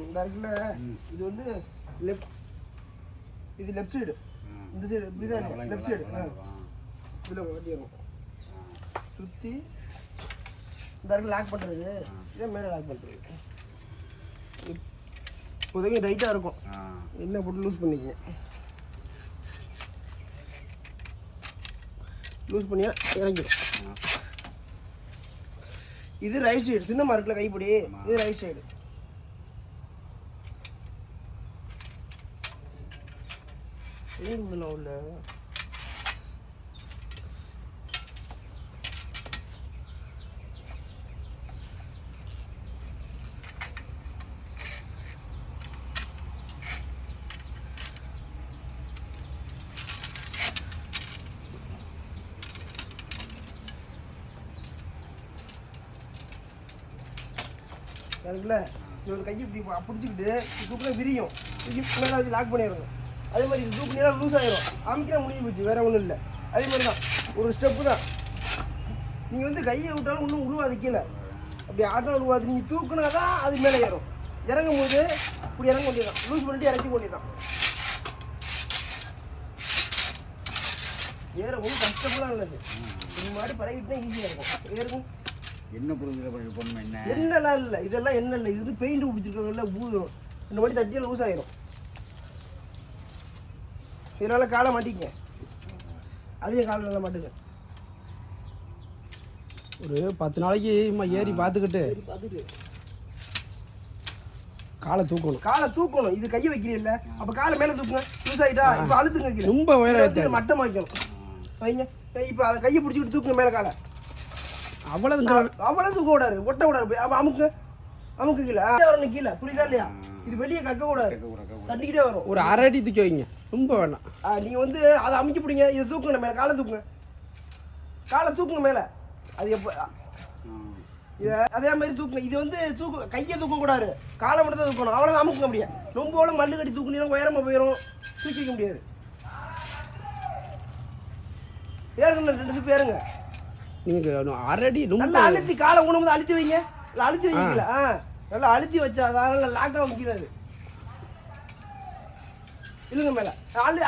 இந்த இருக்குல்ல இது வந்து இது லெஃப்ட் சைடு, இந்த சைடு இப்படிதான் இருக்கு, லெஃப்ட் சைடு. இதில் வண்டி வரும் சுற்றி இந்த இடத்துல லாக் பண்ணுறது, இதே மேலே லாக் பண்ணுறது. இப்போதைக்கு ரைட்டாக இருக்கும், என்ன போட்டு லூஸ் பண்ணிக்க. லூஸ் பண்ணியா இறங்கிடும். இது ரைட் சைடு, சின்ன மார்க்கில் கைப்பிடி, இது ரைட் சைடு. உள்ள இருக்குல்ல, இது கையை இப்படி பிடிச்சிக்கிட்டு தூக்கினா விரியும், மேலே வச்சு லாக் பண்ணிடணும். அதே மாதிரி இது தூக்கினா லூஸ் ஆகிடும், அமுக்கினா முடிஞ்சு போச்சு, வேறு ஒன்றும் இல்லை. அதே மாதிரி தான் ஒரு ஸ்டெப்பு தான். நீங்கள் வந்து கையை விட்டாலும் ஒன்றும் உருவாது, கீழே அப்படி ஆட்டம் உருவாது. நீங்கள் தூக்குனா தான் அது மேலே ஏறும். இறங்கும் போது இப்படி இறங்க வேண்டியதான், லூஸ் பண்ணிட்டு இறக்க வேண்டியதான். ஏற ஒன்றும் கஷ்டப்படலாம் இல்லது, இந்த மாதிரி பழகிட்டுனா ஈஸியாக இருக்கும். ஏறும் என்ன பொருள் பண்ணணும், என்ன என்னெல்லாம் இல்லை, இதெல்லாம் என்ன இல்லை, இது வந்து பெயிண்ட் பிடிச்சிருக்காங்கல்ல, பூதும் இந்த மாதிரி தட்டியாக லூஸ் ஆகிடும். இதனால் காலை மாட்டிக்க, அதையும் காலை நல்லா மாட்டுங்க. ஒரு 10 நாளைக்கு ஏறி பார்த்துக்கிட்டு காலை தூக்கணும். காலை தூக்கணும், இது கையை வைக்கிறீல்ல, அப்போ காலை மேலே தூக்குங்க. லூஸ் ஆகிட்டா இப்போ அழுத்துங்க, கீழே ரொம்ப உயரம் மட்டம் வைக்கணும். வைங்க, இப்போ அதை கையை பிடிச்சிக்கிட்டு தூக்குங்க மேலே காலை. அவ்வளவு தூக்க கூடாது, ஒட்ட கூடாது. அமுக்கு அமுக்கு கீழே வரணும், கீழே புரியுதா இல்லையா? இது வெளியே கக்க கூடாது, தண்ணிக்கிட்டே வரும். ஒரு 1/2 அடி தூக்கி வைங்க, ரொம்ப வேணாம். நீங்கள் வந்து அதை அமுக்கி பிடிங்க, இதை தூக்குங்க மேலே, காலை தூக்குங்க, காலை தூக்குங்க மேலே. அது எப்போ இதை அதே மாதிரி தூக்குங்க. இது வந்து கையை தூக்கக்கூடாது, காலை மட்டும் தான் தூக்கணும். அவ்வளோதான், அமுக்குங்க. அப்படியே ரொம்ப மல்லு கட்டி தூக்குனீங்கன்னா உயரமாக போயிடும், தூக்கி வைக்க முடியாது. ஏறுங்க, 2 ஸ்டெப் ஏறுங்க. நீங்கள் 1/2 அடி நல்லா அழுத்தி, காலை ஊனும் அழுத்தி வைங்க. இல்லை அழுத்தி வைக்கல, நல்லா அழுத்தி வச்சா அதனால லாக்காக வைக்கிறது. இல்லைங்க மேலே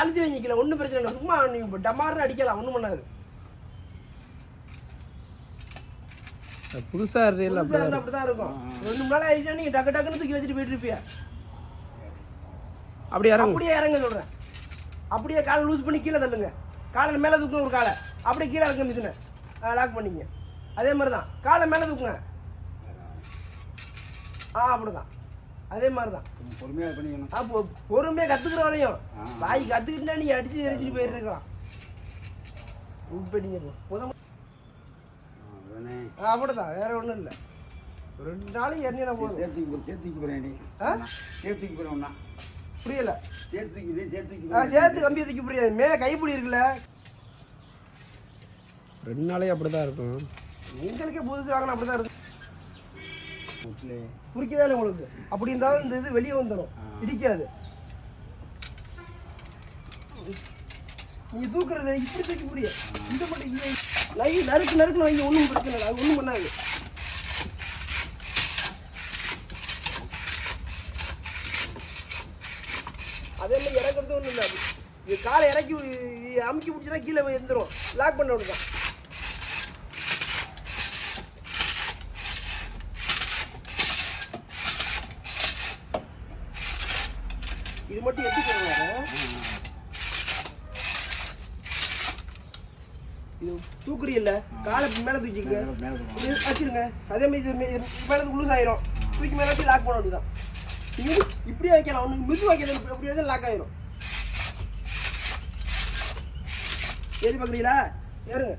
அழுத்தி வைக்கல, ஒன்றும் பிரச்சனை இல்லை. சும்மா நீங்கள் டமார்னு அடிக்கலாம், ஒன்றும் பண்ணாது. புதுசாக அப்படிதான் இருக்கும். 2 மணி நேரம் ஆயிடுச்சா நீங்கள் டக்கு டக்குன்னு தூக்கி வச்சுட்டு போயிட்டு இருப்பியா. அப்படியே இறங்க சொல்கிறேன். அப்படியே காலை லூஸ் பண்ணி கீழே தள்ளுங்க. காலை மேலே தூக்குங்க, ஒரு காலை அப்படியே கீழே இறங்க மிஷினை லாக் பண்ணிங்க. அதே மாதிரி தான் காலை மேலே தூக்குங்க. அப்படிதான், அதே மாதிரி தான் பொறுமையாக பண்ணிக்கணும். அப்போ பொறுமையாக கற்றுக்கிற வரையும் வாய் கற்றுக்கிட்டா நீங்கள் அடித்து எரிச்சிட்டு போயிட்டு இருக்கலாம். அப்படிதான், வேற ஒன்றும் இல்லை. 2 நாளைக்கு எண்ணெய் போதும். சேர்த்துக்கு போகிறேன், சேர்த்துக்கு போகிறேன்னா புரியல. சேர்த்து கம்பி தூக்கி புரியாது, மேலே கைப்பிடி இருக்குல்ல. 2 நாளைக்கு அப்படிதான் இருக்கும். எங்களுக்கே புதுசு வாங்கினா அப்படிதான் இருக்கு. புரிக்கதா இல்லை உங்களுக்கு? அப்படி இருந்தாலும் இந்த இது வெளியே வந்துடும், இடிக்காது. நீ தூக்குறது இப்படி தூக்கி புரிய, இந்த மட்டும் நறுக்குன்னு வைங்க, ஒன்றும் பிரச்சனை இல்லை, அது ஒன்றும் பண்ணாது. அதே மாதிரி இறக்குறது ஒன்றும் இல்லை. இது காலை இறக்கி அமுக்கி பிடிச்சினா கீழே எழுந்துடும், லாக் பண்ண விடுதான். இது மட்டும் எப்படி போடுவாங்க, இது தூக்குறி இல்லை, காலை மேலே தூக்கிங்க வச்சிருங்க. அதே மாதிரி மேலே லூஸ் ஆயிரும், தூக்கி மேலே வச்சு லாக் பண்ண அப்படிதான். நீங்கள் இப்படியே வைக்கலாம், ஒன்று மிது வைக்கிறது, அப்படி வச்சா லாக் ஆயிரும். ஏறி பார்க்குறீங்களா? ஏறுங்க.